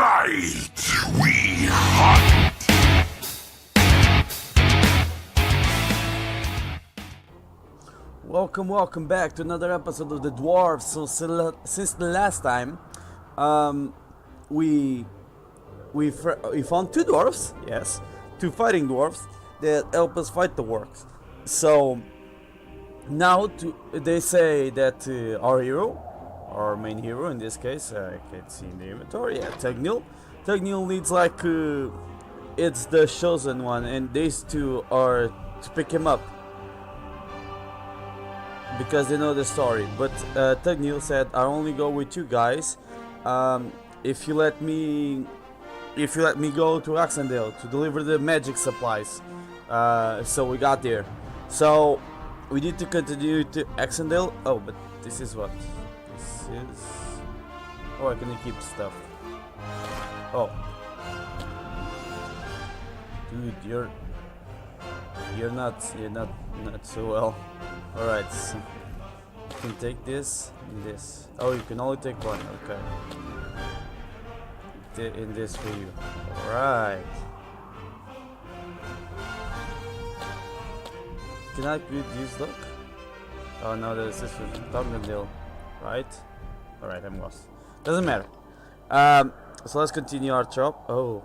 Tonight we hunt. Welcome back to another episode of the Dwarves. So since the last time, we found two dwarves, yes, two fighting dwarves that help us fight the orcs. So now they say that our main hero in this case, I can't see in the inventory, yeah, Tegnil needs like it's the chosen one, and these two are to pick him up because they know the story. But Tegnil said, "I'll only go with you guys if you let me go to Axendale to deliver the magic supplies." So we got there. So we need to continue to Axendale. Oh, but this is what this is. Oh, I can keep stuff. Oh, dude, you're not so well. All right, so you can take this and this. Oh, you can only take one. Okay. In this for you. All right. Can I use luck? Oh no, this is for Tongandale, right? All right, I'm lost. Doesn't matter. So let's continue our chop. Oh,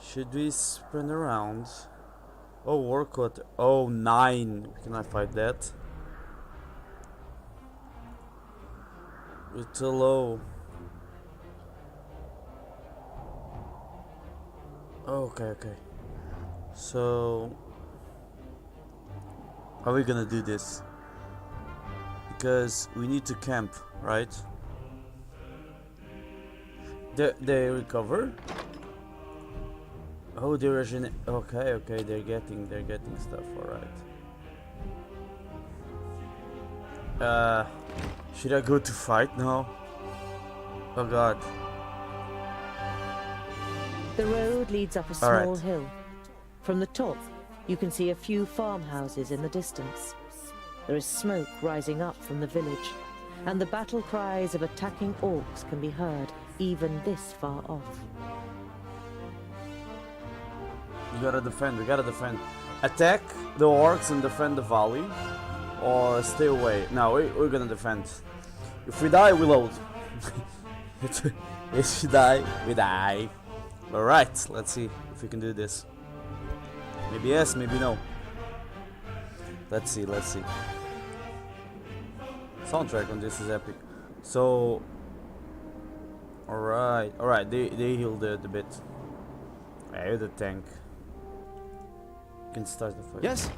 should we sprint around? Oh, workout. Oh, 9. Can I fight that? It's too low. Okay. So, how are we gonna do this? Because we need to camp, right? They recover. Oh, they regenerate. Okay, they're getting stuff. All right. Should I go to fight now? Oh God. The road leads up a small hill. From the top, you can see a few farmhouses in the distance. There is smoke rising up from the village, and the battle cries of attacking orcs can be heard even this far off. We gotta defend. Attack the orcs and defend the valley, or stay away. No, we're gonna defend. If we die, we load. If we die, we die. Alright, let's see if we can do this. Maybe yes, maybe no. Let's see. Soundtrack on this is epic. So, alright, they healed the bit. I hear the tank. Can start the fight. Yes.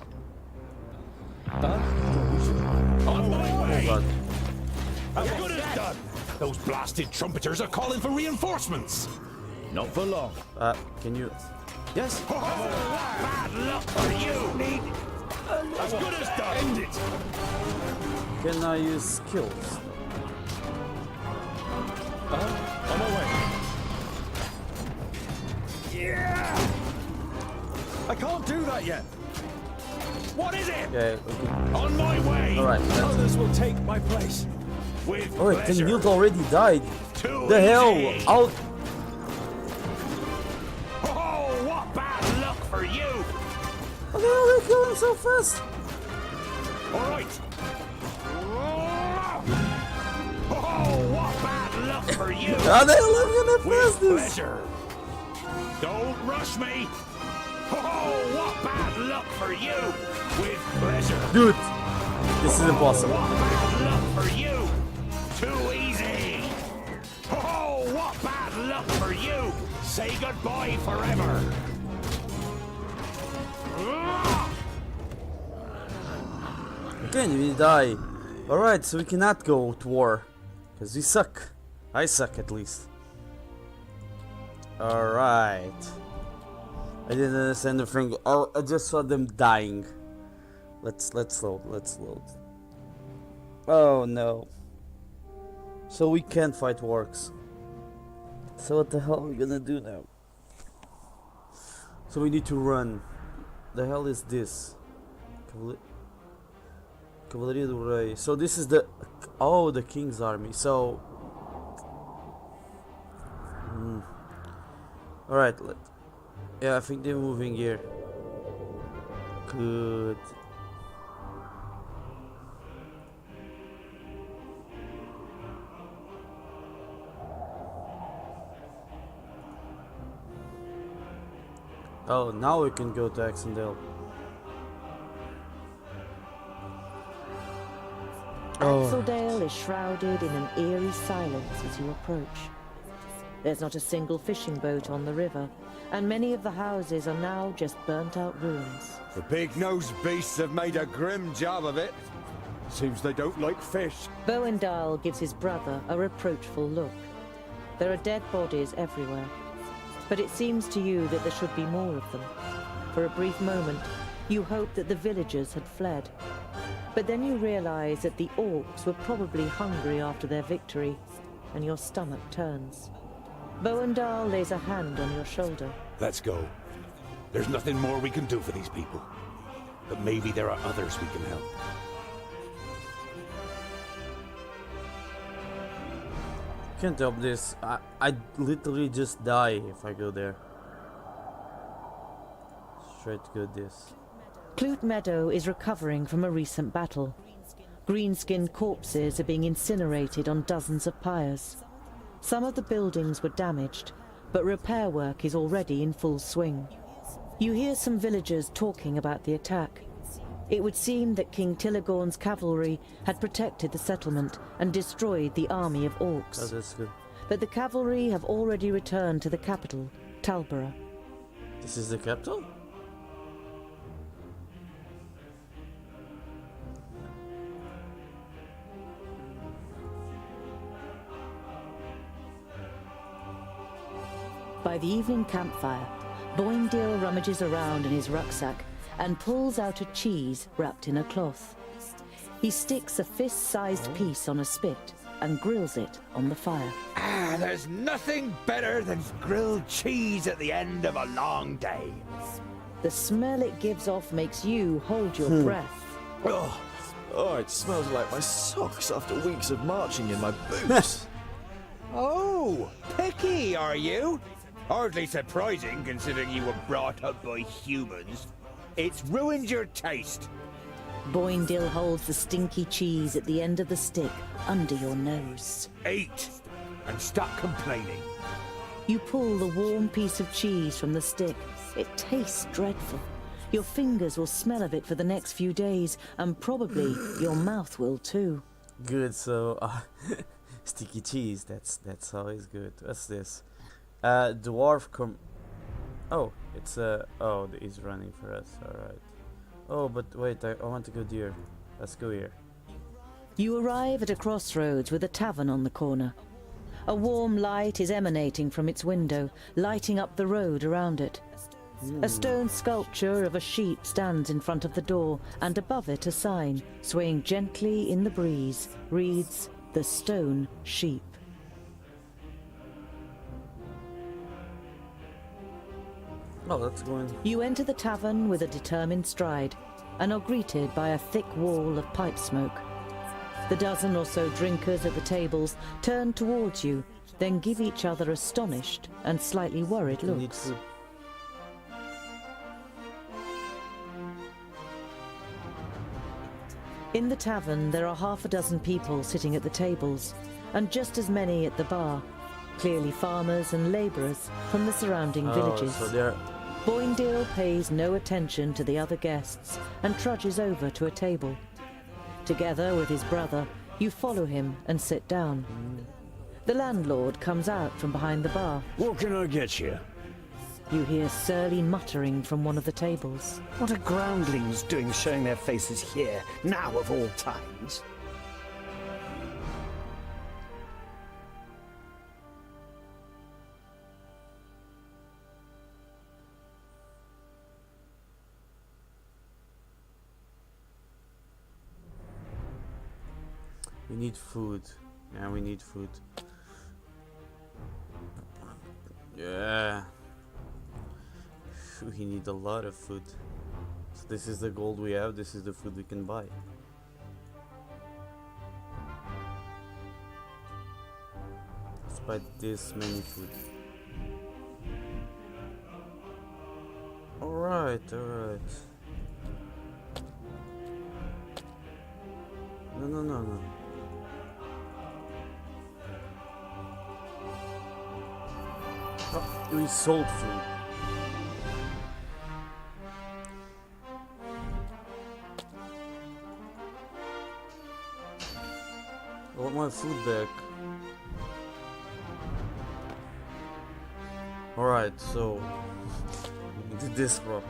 On my way. Oh God. As good as done. Those blasted trumpeters are calling for reinforcements. Not for long. Can you? Yes. Oh, bad luck for you. As good as done. End it. Can I use skills? On my way. Yeah. I can't do that yet. What is it? Okay. On my way. Alright. Others will take my place. With Alright, pleasure. Tegnil already died. Too The hell? easy. Out. Oh, what bad luck for you. How the hell they killing so fast? All right. Oh, what bad luck for you. How the hell am I gonna With fast this? pleasure. Don't rush me. Oh, what bad luck for you. With pleasure. Dude, this is impossible. What bad luck for you. Too easy. Oh, what bad luck for you. Say goodbye forever. Again, we die. Alright, so we cannot go to war. Because we suck. I suck at least. Alright. I didn't understand the thing. Oh, I just saw them dying. Let's load. Oh no. So we can't fight orcs. So what the hell are we gonna do now? So we need to run. The hell is this? Cavalaria do Rei. So this is the... Oh, the king's army. So... Alright, yeah, I think they're moving here. Good. Oh, now we can go to Axendale. Axeldale is shrouded in an eerie silence as you approach. There's not a single fishing boat on the river, and many of the houses are now just burnt-out ruins. The big-nosed beasts have made a grim job of it. Seems they don't like fish. Boendal gives his brother a reproachful look. There are dead bodies everywhere, but it seems to you that there should be more of them. For a brief moment, you hope that the villagers had fled. But then you realize that the orcs were probably hungry after their victory, and your stomach turns. Boendal lays a hand on your shoulder. Let's go. There's nothing more we can do for these people. But maybe there are others we can help. Can't help this. I'd literally just die if I go there. Straight to this. Clute Meadow is recovering from a recent battle. Green-skinned corpses are being incinerated on dozens of pyres. Some of the buildings were damaged, but repair work is already in full swing. You hear some villagers talking about the attack. It would seem that King Tilligorn's cavalry had protected the settlement and destroyed the army of orcs. Oh, that's good. But the cavalry have already returned to the capital, Talborough. This is the capital? By the evening campfire, Boindil rummages around in his rucksack and pulls out a cheese wrapped in a cloth. He sticks a fist-sized piece on a spit and grills it on the fire. Ah, there's nothing better than grilled cheese at the end of a long day. The smell it gives off makes you hold your breath. Oh, it smells like my socks after weeks of marching in my boots. Oh, picky, are you? Hardly surprising, considering you were brought up by humans. It's ruined your taste. Boindil holds the stinky cheese at the end of the stick under your nose. Eat, and stop complaining. You pull the warm piece of cheese from the stick. It tastes dreadful. Your fingers will smell of it for the next few days, and probably your mouth will too. Good, so sticky cheese, that's always good. What's this? Dwarf oh, it's oh, he's running for us, alright. Oh, but wait, I want to go there. Let's go here. You arrive at a crossroads with a tavern on the corner. A warm light is emanating from its window, lighting up the road around it. A stone sculpture of a sheep stands in front of the door, and above it a sign, swaying gently in the breeze, reads, "The Stone Sheep." Oh, let's go in. You enter the tavern with a determined stride, and are greeted by a thick wall of pipe smoke. The dozen or so drinkers at the tables turn towards you, then give each other astonished and slightly worried We need looks. food. In the tavern, there are half a dozen people sitting at the tables, and just as many at the bar, clearly farmers and labourers from the surrounding villages. So they're Boindil pays no attention to the other guests and trudges over to a table. Together with his brother, you follow him and sit down. The landlord comes out from behind the bar. What can I get you? You hear surly muttering from one of the tables. What are groundlings doing showing their faces here, now of all times? We need food. Yeah, we need food. Yeah. We need a lot of food. So this is the gold we have, this is the food we can buy. Let's buy this many food. Alright, alright. No. Oh, we sold food. I want my food back. Alright, so we did this properly.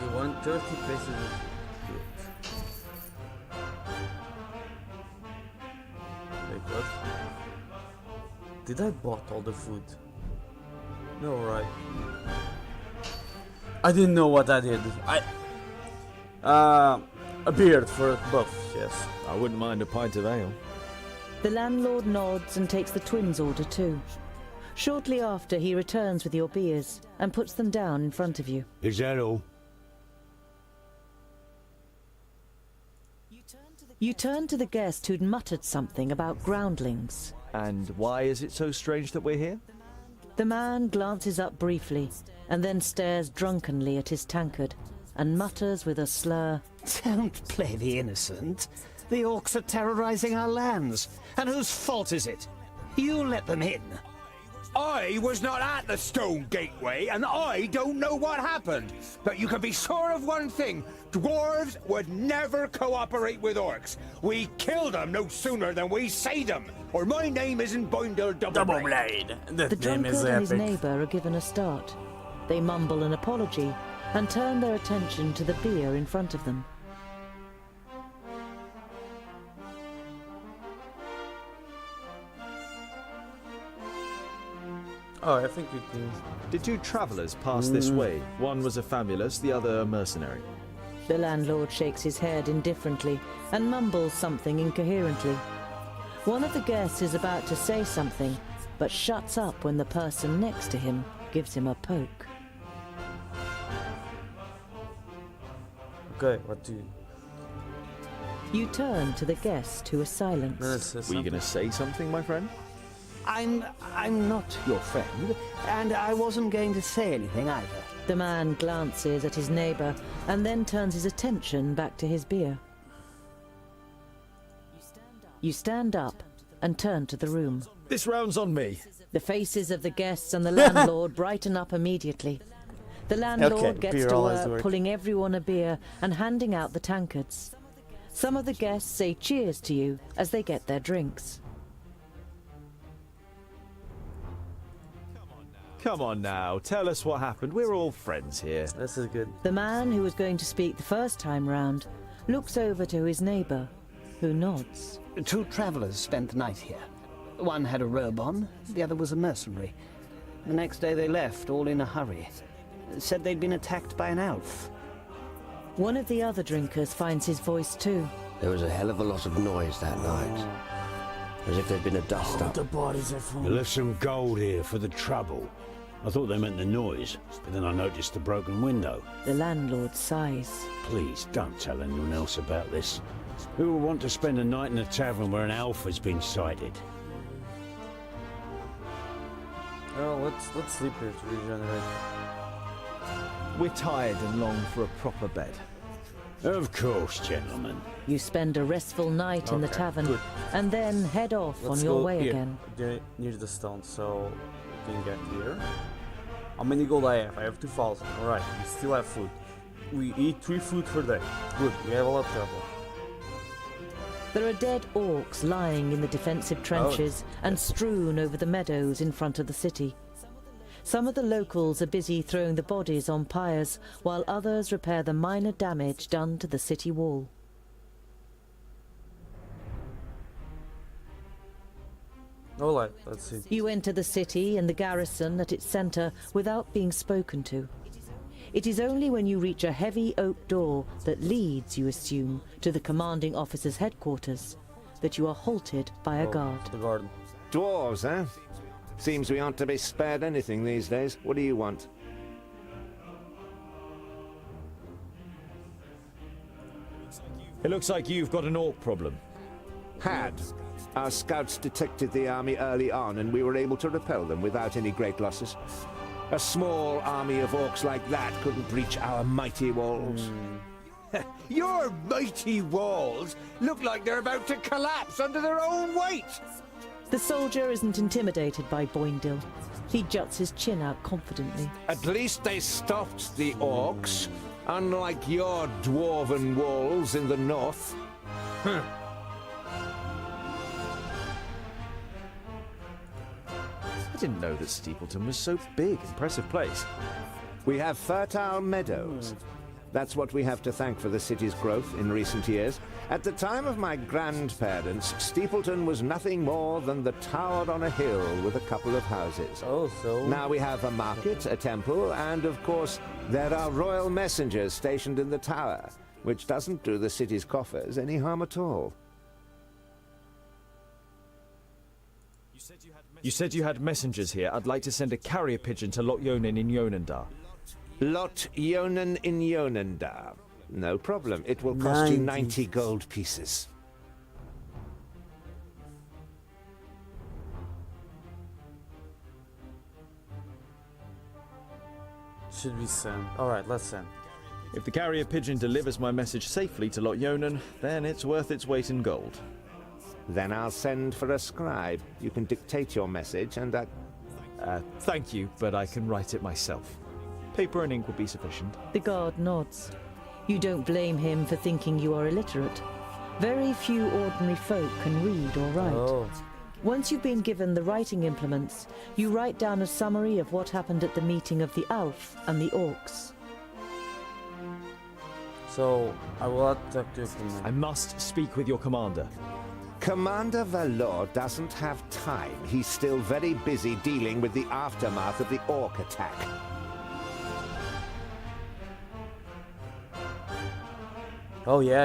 We want 30 pieces of good. Wait, what? Did I bought all the food? No, right. I didn't know what I did. A beard for buff, yes. I wouldn't mind a pint of ale. The landlord nods and takes the twins' order too. Shortly after, he returns with your beers and puts them down in front of you. Is that all? You turn to the guest who'd muttered something about groundlings. And why is it so strange that we're here? The man glances up briefly and then stares drunkenly at his tankard and mutters with a slur, Don't play the innocent. The orcs are terrorizing our lands. And whose fault is it? You let them in. I was not at the stone gateway, and I don't know what happened. But you can be sure of one thing. Dwarves would never cooperate with orcs. We kill them no sooner than we say them, or my name isn't Boindle Doubleblade. The drunkard and his neighbour are given a start. They mumble an apology and turn their attention to the beer in front of them. Oh, I think we can. Did two travellers pass this way? One was a famulus, the other a mercenary. The landlord shakes his head indifferently and mumbles something incoherently. One of the guests is about to say something, but shuts up when the person next to him gives him a poke. Okay, what do you? You turn to the guest who is silent. Were you going to say something, my friend? I'm not your friend, and I wasn't going to say anything either. The man glances at his neighbour and then turns his attention back to his beer. You stand up and turn to the room. This round's on me. The faces of the guests and the landlord brighten up immediately. The landlord gets to work pulling everyone a beer and handing out the tankards. Some of the guests say cheers to you as they get their drinks. Come on now, tell us what happened. We're all friends here. This is good. The man who was going to speak the first time round looks over to his neighbour, who nods. Two travellers spent the night here. One had a robe on, the other was a mercenary. The next day they left, all in a hurry. Said they'd been attacked by an elf. One of the other drinkers finds his voice too. There was a hell of a lot of noise that night. As if there'd been a dust-up. The bodies are full. You left some gold here for the trouble. I thought they meant the noise, but then I noticed the broken window. The landlord sighs. Please don't tell anyone else about this. Who will want to spend a night in a tavern where an elf has been sighted? Oh, let's sleep here to regenerate. We're tired and long for a proper bed. Of course, gentlemen. You spend a restful night in the tavern good. and then head off Let's on your go way here, again. near the stone, so we can get here. How many gold I have? I have 2,000. Alright, we still have food. We eat 3 food per day. Good, we have a lot of trouble. There are dead orcs lying in the defensive trenches and strewn over the meadows in front of the city. Some of the locals are busy throwing the bodies on pyres, while others repair the minor damage done to the city wall. Alright, let's see. You enter the city and the garrison at its centre without being spoken to. It is only when you reach a heavy oak door that leads, you assume, to the commanding officer's headquarters, that you are halted by a guard. The garden. Dwarves, eh? Seems we aren't to be spared anything these days. What do you want? It looks like you've got an orc problem. Had. Our scouts detected the army early on, and we were able to repel them without any great losses. A small army of orcs like that couldn't breach our mighty walls. Your mighty walls look like they're about to collapse under their own weight. The soldier isn't intimidated by Boindil. He juts his chin out confidently. At least they stopped the orcs, unlike your dwarven walls in the north. I didn't know that Steepleton was so big. Impressive place. We have fertile meadows. That's what we have to thank for the city's growth in recent years. At the time of my grandparents, Steepleton was nothing more than the tower on a hill with a couple of houses. Oh, so... Now we have a market, a temple, and of course, there are royal messengers stationed in the tower, which doesn't do the city's coffers any harm at all. You said you had messengers here. I'd like to send a carrier pigeon to Lot Yonan in Yonandar. Lot Yonan in Yonandar. No problem. It will cost you 90 gold pieces. Should we send? Alright, let's send. If the carrier pigeon delivers my message safely to Lot Yonan, then it's worth its weight in gold. Then I'll send for a scribe. You can dictate your message and Thank you, but I can write it myself. Paper and ink would be sufficient. The guard nods. You don't blame him for thinking you are illiterate. Very few ordinary folk can read or write. Oh. Once you've been given the writing implements, you write down a summary of what happened at the meeting of the Alf and the Orcs. So, I will attack you from I must speak with your commander. Commander Valor doesn't have time. He's still very busy dealing with the aftermath of the orc attack. Oh, yeah.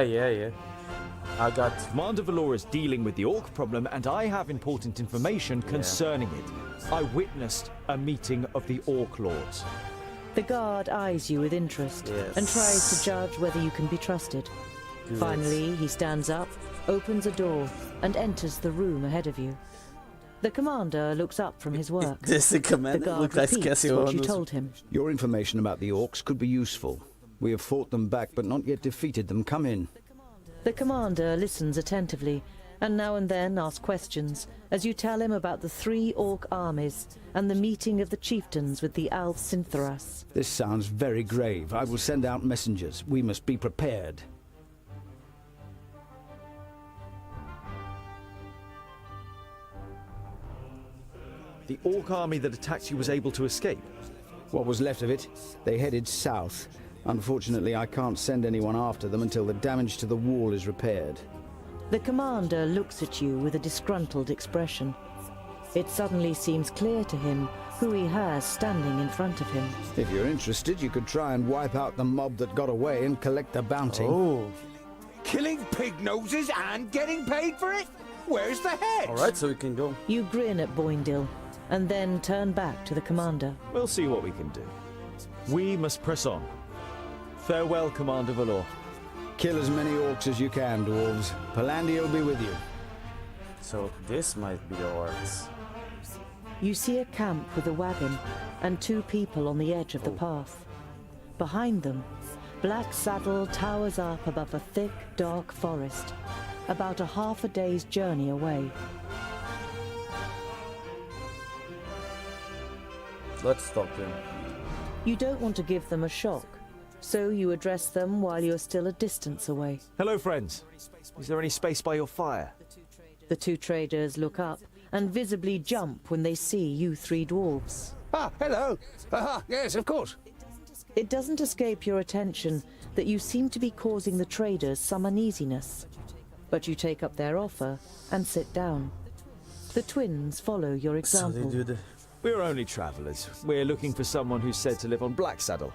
I got... Commander Valor is dealing with the orc problem, and I have important information concerning it. I witnessed a meeting of the orc lords. The guard eyes you with interest and tries to judge whether you can be trusted. Good. Finally, he stands up, opens a door, and enters the room ahead of you. The commander looks up from his work. This the The commander? guard Look like repeats Cassie what you Owens. told him. Your information about the orcs could be useful. We have fought them back, but not yet defeated them. Come in. The commander listens attentively, and now and then asks questions, as you tell him about the 3 orc armies and the meeting of the chieftains with the Alf Sintharas. This sounds very grave. I will send out messengers. We must be prepared. The orc army that attacked you was able to escape. What was left of it? They headed south. Unfortunately, I can't send anyone after them until the damage to the wall is repaired. The commander looks at you with a disgruntled expression. It suddenly seems clear to him who he has standing in front of him. If you're interested, you could try and wipe out the mob that got away and collect the bounty. Oh. Killing pig noses and getting paid for it? Where's the head? Alright, so we can go. You grin at Boindil, and then turn back to the commander. We'll see what we can do. We must press on. Farewell, Commander Valor. Kill as many orcs as you can, dwarves. Palandir will be with you. So this might be the orcs. You see a camp with a wagon and 2 people on the edge of the path. Behind them, Black Saddle towers up above a thick, dark forest, about a half a day's journey away. Let's stop them. You don't want to give them a shock, so you address them while you're still a distance away. Hello, friends. Is there any space by your fire? The 2 traders look up and visibly jump when they see you 3 dwarves. Ah, hello. Yes, of course. It doesn't escape your attention that you seem to be causing the traders some uneasiness, but you take up their offer and sit down. The twins follow your So example. they do the... We're only travelers. We're looking for someone who's said to live on Black Saddle.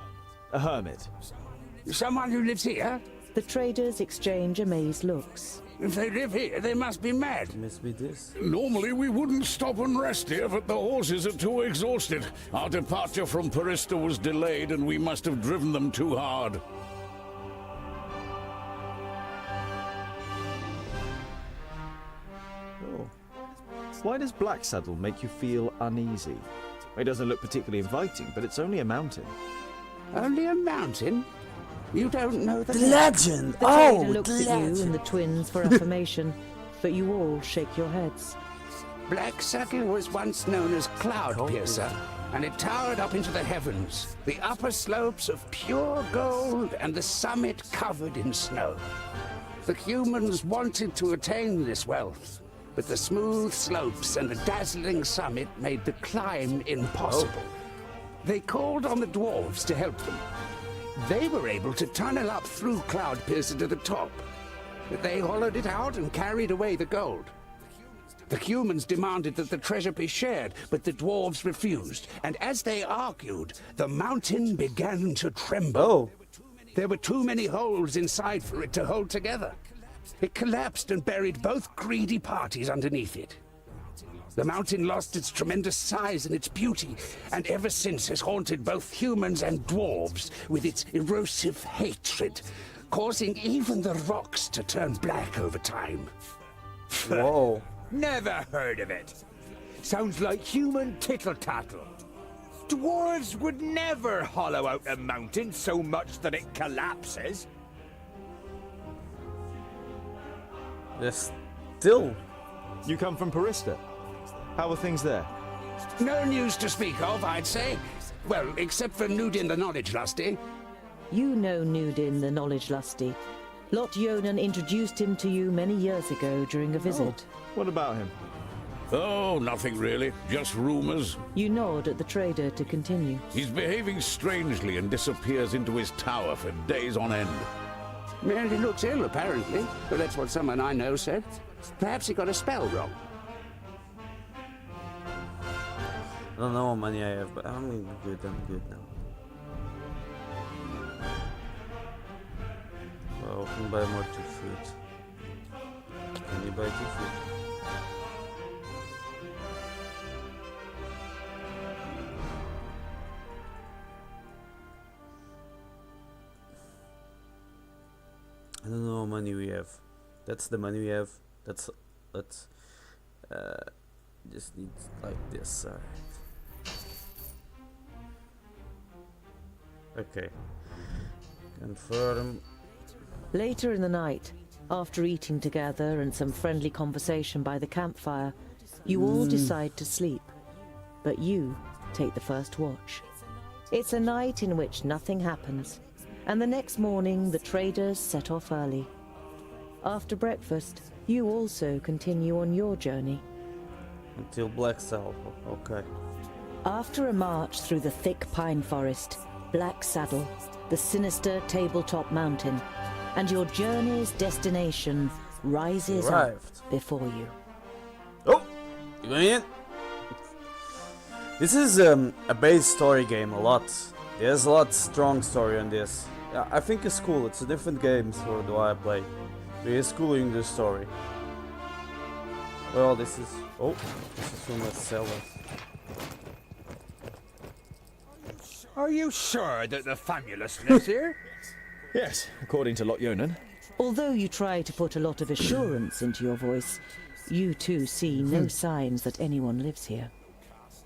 A hermit. Someone who lives here? The traders exchange amazed looks. If they live here, they must be mad. Must be this. Normally we wouldn't stop and rest here, but the horses are too exhausted. Our departure from Parista was delayed and we must have driven them too hard. Oh. Why does Blacksaddle make you feel uneasy? It doesn't look particularly inviting, but it's only a mountain. Only a mountain? You don't know the Legend! The trader Oh, looks the at you legend! and the twins for affirmation, but you all shake your heads. Blacksaddle was once known as Cloudpiercer, and it towered up into the heavens, the upper slopes of pure gold and the summit covered in snow. The humans wanted to attain this wealth, but the smooth slopes and the dazzling summit made the climb impossible. They called on the dwarves to help them. They were able to tunnel up through Cloudpiercer to the top, but they hollowed it out and carried away the gold. The humans demanded that the treasure be shared, but the dwarves refused, and as they argued, the mountain began to tremble. Oh. There were too many holes inside for it to hold together. It collapsed and buried both greedy parties underneath it. The mountain lost its tremendous size and its beauty, and ever since has haunted both humans and dwarves with its erosive hatred, causing even the rocks to turn black over time. Whoa. Never heard of it. Sounds like human tittle-tattle. Dwarves would never hollow out a mountain so much that it collapses. There's still. You come from Parista. How are things there? No news to speak of, I'd say. Well, except for Nudin the Knowledge Lusty. You know Nudin the Knowledge Lusty. Lot Yonan introduced him to you many years ago during a visit. What about him? Oh, nothing really. Just rumors. You nod at the trader to continue. He's behaving strangely and disappears into his tower for days on end. Merely looks ill, apparently. But that's what someone I know said. Perhaps he got a spell wrong. I don't know how many I have, but I'm good now. Well, I can buy more 2 food. Can you buy 2 food? I don't know how money we have. That's the money we have. Let's just need like this. Okay. Confirm. Later in the night, after eating together and some friendly conversation by the campfire, you all decide to sleep. But you take the first watch. It's a night in which nothing happens, and the next morning the traders set off early. After breakfast, you also continue on your journey. Until Blacksaddle, okay. After a march through the thick pine forest, Blacksaddle, the sinister tabletop mountain, and your journey's destination rises up before you. Oh! You going in? This is a base story game, a lot. There's a lot strong story on this. I think it's cool, it's a different game for the way I play. It is cool in the story. Well, this is... Oh, this is from the sellers. Are you sure that the Famulus lives here? Yes, according to Lot Yonan. Although you try to put a lot of assurance into your voice, you too see no signs that anyone lives here.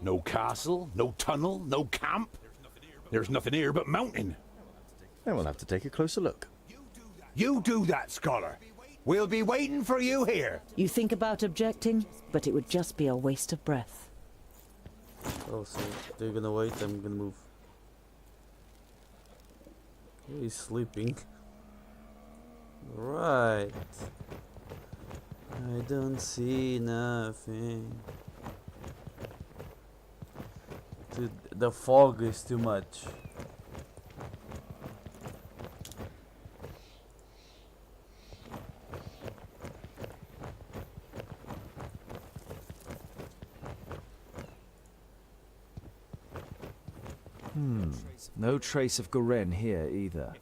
No castle, no tunnel, no camp. There's nothing here but mountain. Then we'll have to take a closer look. You do that, scholar. We'll be waiting for you here. You think about objecting, but it would just be a waste of breath. Oh, so they're gonna wait, I'm gonna move. He's sleeping. Right. I don't see nothing. Dude, the fog is too much. No trace of Garen here either.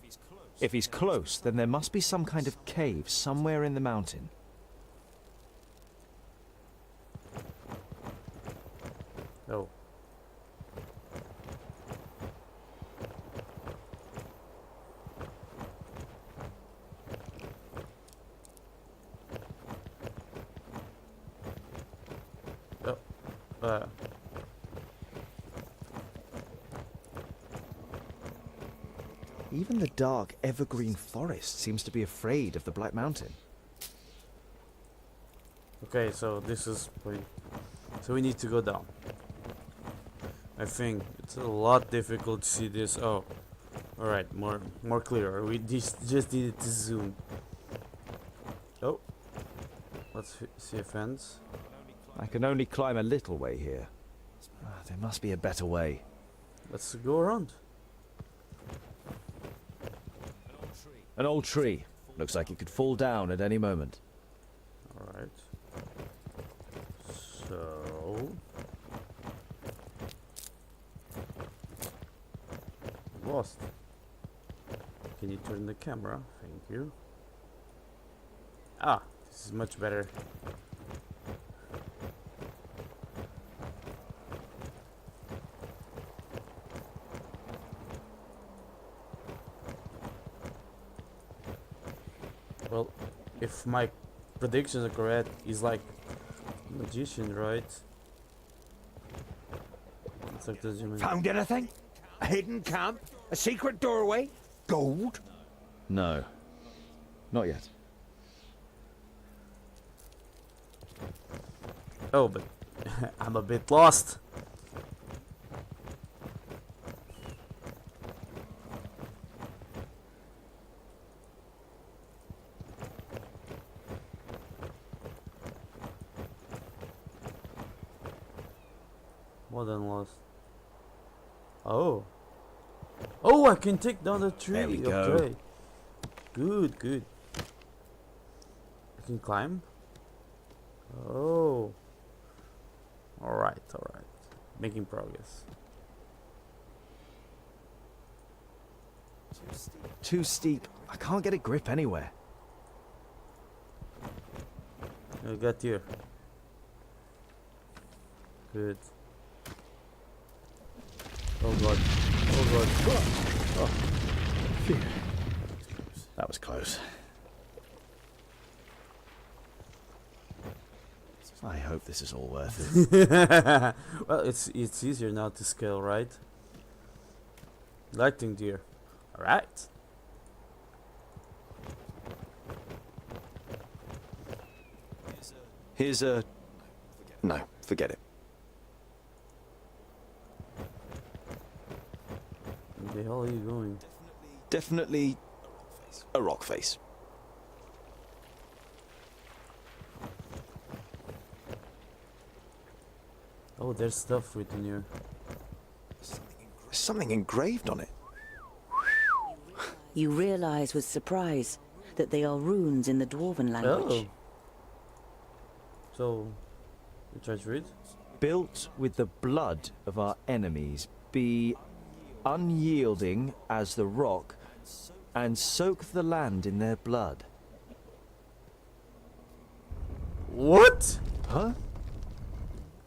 If he's close, then there must be some kind of cave somewhere in the mountain. Oh. Even the dark evergreen forest seems to be afraid of the Black Mountain. Okay, so this is so we need to go down. I think it's a lot difficult to see this. Oh, all right, more clear. We just needed to zoom. Oh, let's see a fence. I can only climb a little way here. There must be a better way. Let's go around. An old tree. Looks like it could fall down at any moment. All right. So lost. Can you turn the camera? Thank you. Ah, this is much better. Well, if my predictions are correct, he's like a magician, right? It's like the Found anything? A hidden camp? A secret doorway? Gold? No. Not yet. Oh, but I'm a bit lost. More than lost. Oh. Oh, I can take down the tree. There we go. Okay. Good, good. I can climb. Oh. Alright, alright. Making progress. Too steep. I can't get a grip anywhere. I got you. Good. Oh god. Oh god. Oh. Phew. That was close. I hope this is all worth it. Well, it's easier now to scale, right? Lighting deer. Alright. Here's a... No, forget it. Where the hell are you going? Definitely a rock face. Oh, there's stuff written here. There's something engraved on it. You realize with surprise that they are runes in the Dwarven language. Oh. So, you try to read? Built with the blood of our enemies, be unyielding as the rock, and soak the land in their blood. What? Huh?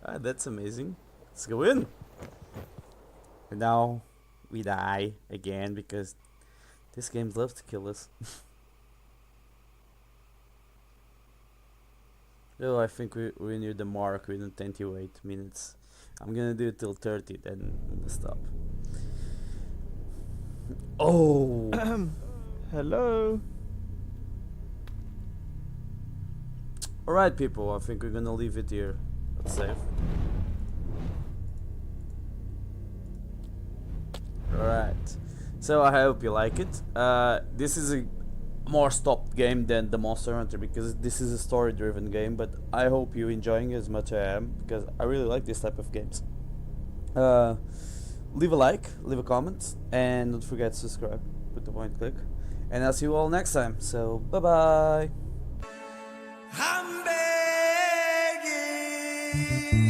Ah, that's amazing. Let's go in. And now we die again because this game loves to kill us. Oh, I think we're near the mark within 28 minutes. I'm gonna do it till 30, then we'll stop. Oh! Hello? Alright, people, I think we're gonna leave it here. Let's save. Alright. So I hope you like it. This is a more stopped game than the Monster Hunter because this is a story driven game, but I hope you're enjoying it as much as I am because I really like this type of games. Leave a like, leave a comment, and don't forget to subscribe, put the point click, and I'll see you all next time. So bye bye. I'm begging.